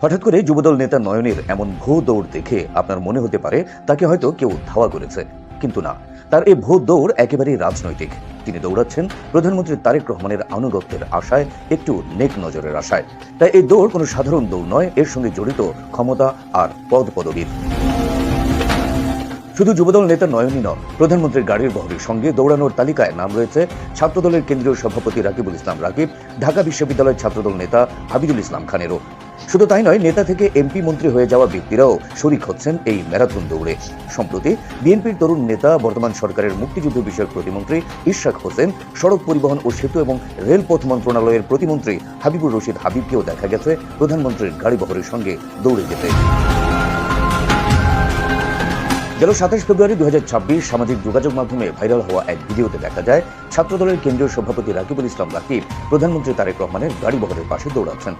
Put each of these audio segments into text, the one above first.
হঠাৎ করে যুবদল নেতা নয়নের এমন ভো দৌড় দেখে আপনার মনে হতে পারে তাকে হয়তো কেউ ধাওয়া করেছে, কিন্তু না, তার এই ভো দৌড় একেবারেই রাজনৈতিক। তিনি দৌড়াচ্ছেন প্রধানমন্ত্রী তারেক রহমানের আনুগত্যের আশায়, একটু নেক নজরের আশায়। তাই এই দৌড় কোনো সাধারণ দৌড় নয়, এর সঙ্গে জড়িত ক্ষমতা আর পদপদবীর। শুধু যুবদল নেতা নয়নই নয়, প্রধানমন্ত্রীর গাড়ির বহরের সঙ্গে দৌড়ানোর তালিকায় নাম রয়েছে ছাত্রদলের কেন্দ্রীয় সভাপতি রাকিবুল ইসলাম রাকিব, ঢাকা বিশ্ববিদ্যালয়ের ছাত্রদল নেতা হাবিদুল ইসলাম খানেরও। শুধু তাই নয়, নেতা থেকে এমপি মন্ত্রী হয়ে যাওয়া ব্যক্তিরাও শরিক হচ্ছেন এই ম্যারাথন দৌড়ে। সম্প্রতি বিএনপির তরুণ নেতা, বর্তমান সরকারের মুক্তিযুদ্ধ বিষয়ক প্রতিমন্ত্রী ইশরাক হোসেন, সড়ক পরিবহন ও সেতু এবং রেলপথ মন্ত্রণালয়ের প্রতিমন্ত্রী হাবিবুর রশিদ হাবিবকেও দেখা গেছে প্রধানমন্ত্রীর গাড়ি বহরের সঙ্গে দৌড়ে যেতে। গেল 27 ফেব্রুয়ারি 2026 সামাজিক যোগাযোগ মাধ্যমে ভাইরাল হওয়া এক ভিডিওতে দেখা যায় ছাত্রদলের কেন্দ্রীয় সভাপতি রাকিবুল ইসলাম রাকিব প্রধানমন্ত্রী তারেক রহমানের গাড়ি বহরের পাশে দৌড়াচ্ছেন।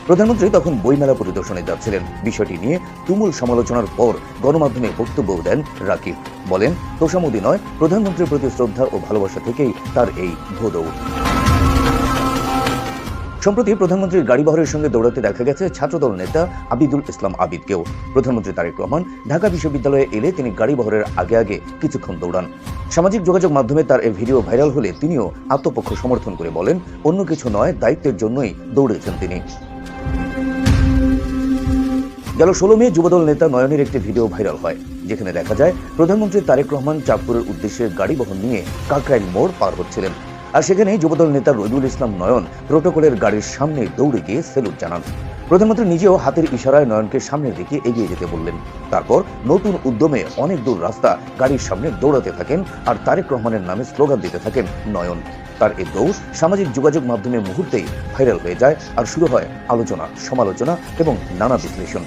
প্রধানমন্ত্রী তখন বইমেলা পরিদর্শনে যাচ্ছিলেন। বিষয়টি নিয়ে তুমুল সমালোচনার পর গণমাধ্যমে বক্তব্য দেন রাকিব। বলেন, তোষামোদী নয়, প্রধানমন্ত্রীর প্রতি শ্রদ্ধা ও ভালোবাসা থেকেই তার এই ভো দৌড়। সম্প্রতি প্রধানমন্ত্রীর গাড়ি বহরের সঙ্গে দৌড়াতে দেখা গেছে ছাত্রদল নেতা আবিদুল ইসলাম আবিদকেও। প্রধানমন্ত্রী তারেক রহমান ঢাকা বিশ্ববিদ্যালয়ে এলে তিনি গাড়ি বহরের আগে আগে কিছুক্ষণ দৌড়ান। সামাজিক যোগাযোগ মাধ্যমে তার এই ভিডিও ভাইরাল হলে তিনিও আত্মপক্ষ সমর্থন করে বলেন, অন্য কিছু নয়, দায়িত্বের জন্যই দৌড়েছেন তিনি। গেল 16 মে যুবদল নেতা নয়নের একটি ভিডিও ভাইরাল হয়, যেখানে দেখা যায় প্রধানমন্ত্রী তারেক রহমান চাঁদপুরের উদ্দেশ্যে গাড়ি বহন নিয়ে কাকরাইল মোড় পার হচ্ছিলেন। আর সেখানে যুবদল নেতা রবিউল ইসলাম নয়ন প্রোটোকলের গাড়ির সামনে দৌড়ে গিয়ে সেলুট জানান। প্রধানমন্ত্রী নিজেও হাতের ইশারায় নয়নকে সামনের দিকে এগিয়ে যেতে বললেন। তারপর নতুন উদ্যমে অনেক দূর রাস্তা গাড়ির সামনে দৌড়াতে থাকেন আর তারেক রহমানের নামে স্লোগান দিতে থাকেন নয়ন। তার এই দৌড় সামাজিক যোগাযোগ মাধ্যমে মুহূর্তেই ভাইরাল হয়ে যায় আর শুরু হয় আলোচনা, সমালোচনা এবং নানা বিশ্লেষণ।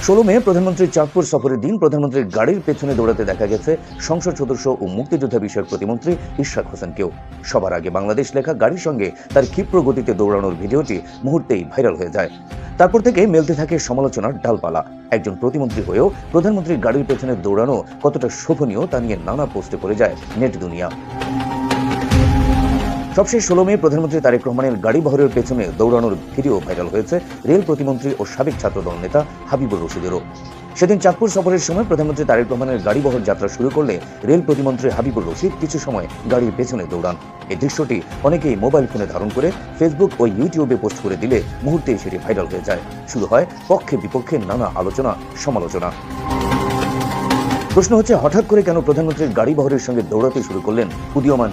16 মে প্রধানমন্ত্রীর চাঁদপুর সফরের দিন প্রধানমন্ত্রীর গাড়ির পেছনে দৌড়াতে দেখা গেছে সংসদ সদস্য ও মুক্তিযোদ্ধা বিষয়ক প্রতিমন্ত্রী ইশরাক হোসেনকেও। সবার আগে বাংলাদেশ লেখা গাড়ির সঙ্গে তার ক্ষিপ্র গতিতে দৌড়ানোর ভিডিওটি মুহূর্তেই ভাইরাল হয়ে যায়। তারপর থেকে মেলতে থাকে সমালোচনার ডালপালা। একজন প্রতিমন্ত্রী হয়েও প্রধানমন্ত্রীর গাড়ির পেছনে দৌড়ানো কতটা শোভনীয় তা নিয়ে নানা পোস্টে পড়ে যায় নেট দুনিয়া। সবশেষ 16 মে প্রধানমন্ত্রী তারেক রহমানের গাড়ি বহরের পেছনে দৌড়ানোর ভিডিও ভাইরাল হয়েছে রেল প্রতিমন্ত্রী ও সাবেক ছাত্রদল নেতা হাবিবুর রশিদেরও। সেদিন চাঁদপুর সফরের সময় প্রধানমন্ত্রী তারেক রহমানের গাড়ি বহর যাত্রা শুরু করলে রেল প্রতিমন্ত্রী হাবিবুর রশিদ কিছু সময় গাড়ির পেছনে দৌড়ান। এই দৃশ্যটি অনেকেই মোবাইল ফোনে ধারণ করে ফেসবুক ও ইউটিউবে পোস্ট করে দিলে মুহূর্তেই সেটি ভাইরাল হয়ে যায়। শুরু হয় পক্ষে বিপক্ষে নানা আলোচনা, সমালোচনা। প্রশ্ন হচ্ছে, হঠাৎ করে কেন প্রধানমন্ত্রীর গাড়ি বহরের সঙ্গে দৌড়াতে শুরু করলেন উদীয়মান